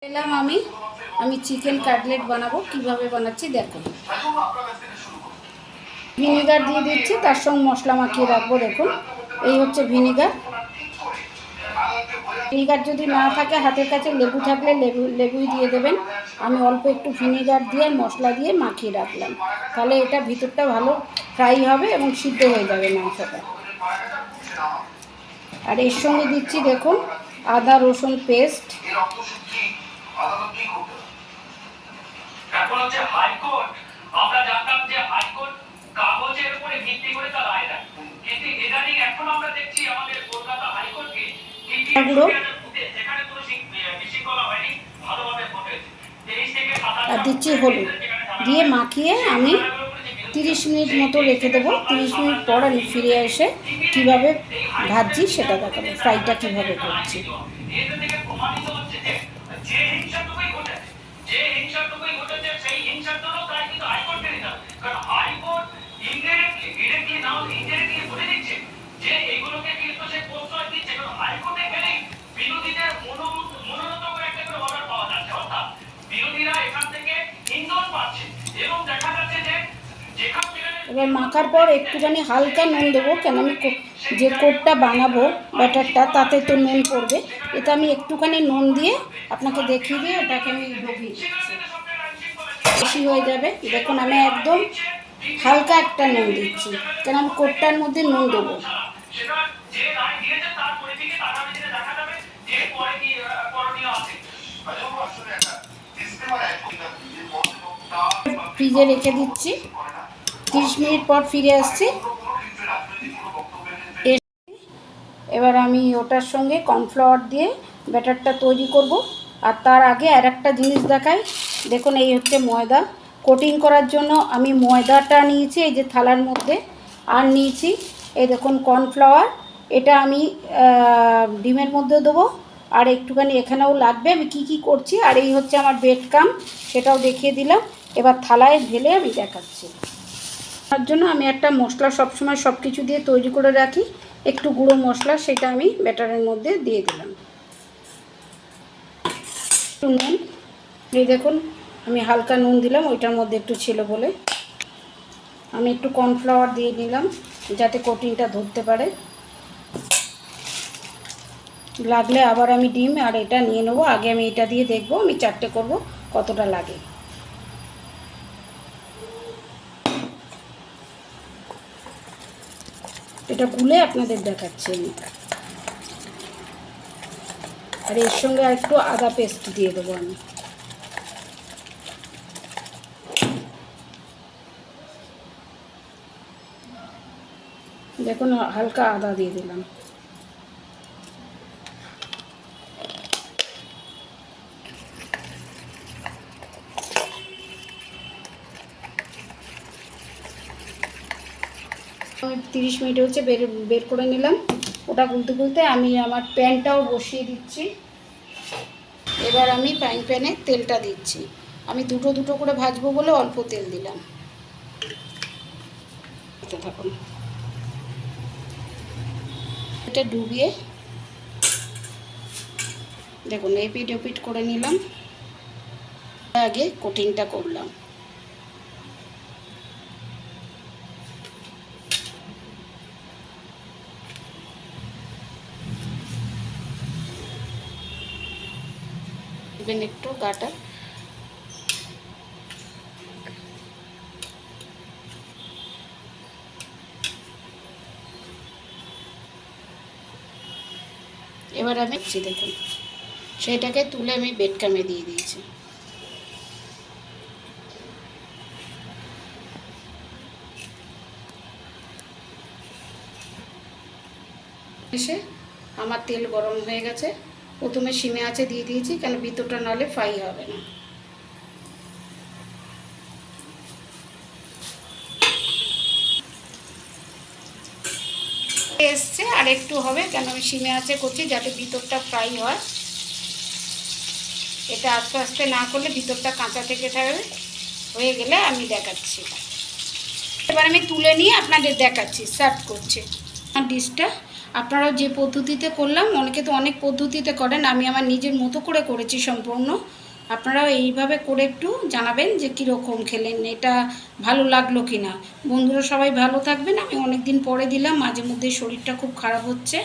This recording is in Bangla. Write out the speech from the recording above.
এলাম আমি চিকেন কাটলেট বানাবো। কিভাবে বানাচ্ছি দেখো। ভিনেগার দিয়ে দিচ্ছি, তার সঙ্গে মশলা মাখিয়ে রাখবো। দেখুন, এই হচ্ছে ভিনেগার। ভিনেগার যদি না থাকে, হাতের কাছে লেবু থাকলে লেবুই দিয়ে দেবেন। আমি অল্প একটু ভিনেগার দিয়ে মশলা দিয়ে মাখিয়ে রাখলাম, তাহলে এটা ভিতরটা ভালো ফ্রাই হবে এবং সিদ্ধ হয়ে যাবে মাংসটা। আর এর সঙ্গে দিচ্ছি দেখুন আদা রসুন পেস্ট। এখন হচ্ছে হাইকোর্ট, আমরা জানতাম যে হাইকোর্ট কাগজের উপরে ভিত্তি করে তার রায় দেয়, কিন্তু ইদানিং এখন আমরা দেখছি আমাদের কলকাতা হাইকোর্টকে যেখানে কোনো বিশৃঙ্খলা হয়নি, ভালোভাবে ভোট হয়েছে। আর দিচ্ছি হলুদ দিয়ে মাখিয়ে আমি 30 মিনিট মতো রেখে দেবো। 30 মিনিট পর আমি ফিরে এসে কীভাবে ভাজছি সেটা দেখাবো, ফ্রাইটা কীভাবে করছি। এবার মাখার পর একটুখানি হালকা নুন দেবো, কেন আমি যে কোটটা বানাবো ব্যাটারটা তাতে তো নুন পড়বে। এটা আমি একটুখানি নুন দিয়ে আপনাকে দেখিয়ে দিয়ে ওটাকে আমি ঢুকিয়ে দিচ্ছি, বেশি হয়ে যাবে। দেখুন আমি একদম হালকা একটা নুন দিচ্ছি, কেন আমি কোটটার মধ্যে নুন দেবো। ফ্রিজে রেখে দিচ্ছি। 30 মিনিট পর ফিরে আসছি। এবার আমি ওটার সঙ্গে কর্নফ্লাওয়ার দিয়ে ব্যাটারটা তৈরি করব। আর তার আগে আর একটা জিনিস দেখাই। দেখুন এই হচ্ছে ময়দা। কোটিং করার জন্য আমি ময়দাটা নিয়েছি এই যে থালার মধ্যে, আর নিয়েছি এই দেখুন কর্নফ্লাওয়ার। এটা আমি ডিমের মধ্যে দেবো, আর একটুখানি এখানেও লাগবে। আমি কি করছি, আর এই হচ্ছে আমার ব্রেড ক্রাম্ব, সেটাও দেখিয়ে দিলাম। এবার থালায় ঢেলে আমি দেখাচ্ছি। তার জন্য আমি একটা মশলা সবসময় সব কিছু দিয়ে তৈরি করে রাখি, একটু গুঁড়ো মশলা, সেটা আমি ব্যাটারের মধ্যে দিয়ে দিলাম। একটু নুন, এই দেখুন আমি হালকা নুন দিলাম, ওইটার মধ্যে একটু ছিল বলে। আমি একটু কর্নফ্লাওয়ার দিয়ে নিলাম যাতে কোটিংটা ধরতে পারে। লাগলে আবার আমি ডিম আর এটা নিয়ে নেবো। আগে আমি এটা দিয়ে দেখবো, আমি 4টে করব, কতটা লাগে। এটা গুলে আপনাদের দেখাচ্ছি আমি। আর এর সঙ্গে আর একটু আদা পেস্ট দিয়ে দেবো আমি। দেখুন হালকা আদা দিয়ে দিলাম। আমি 30 মিনিট হচ্ছে বের করে নিলাম। ওটা গুলতে আমি আমার প্যানটাও বসিয়ে দিচ্ছি। এবার আমি প্যানে তেলটা দিচ্ছি। আমি দুটো করে ভাজবো বলে অল্প তেল দিলাম। থাকুন, এটা ডুবিয়ে দেখুন এপিট ওপিট করে নিলাম। আগে কোটিংটা করলাম। একটু গাটা এবার আমি দেখুন সেটাকে তুলে আমি বেড ক্রামে দিয়ে দিয়েছি। এসে আমার তেল গরম হয়ে গেছে। প্রথমে সিমে আঁচে দিয়ে দিয়েছি, কেন ভিতরটা নাহলে ফ্রাই হবে না। এসছে আর একটু হবে, কেন আমি সিমে আঁচে করছি যাতে ভিতরটা ফ্রাই হয়। এটা আস্তে আস্তে না করলে ভিতরটা কাঁচা থেকে থাকবে। হয়ে গেলে আমি দেখাচ্ছি। এবার আমি তুলে নিয়ে আপনাদের দেখাচ্ছি, সার্ভ করছি। ডিশটা আপনারাও যে পদ্ধতিতে করলাম, অনেকে তো অনেক পদ্ধতিতে করেন, আমি আমার নিজের মতো করে করেছি সম্পূর্ণ। আপনারাও এইভাবে করে একটু জানাবেন যে কীরকম খেলেন, এটা ভালো লাগলো কি না। বন্ধুরা সবাই ভালো থাকবেন। আমি অনেক দিন পরে দিলাম, মাঝে মধ্যে শরীরটা খুব খারাপ হচ্ছে।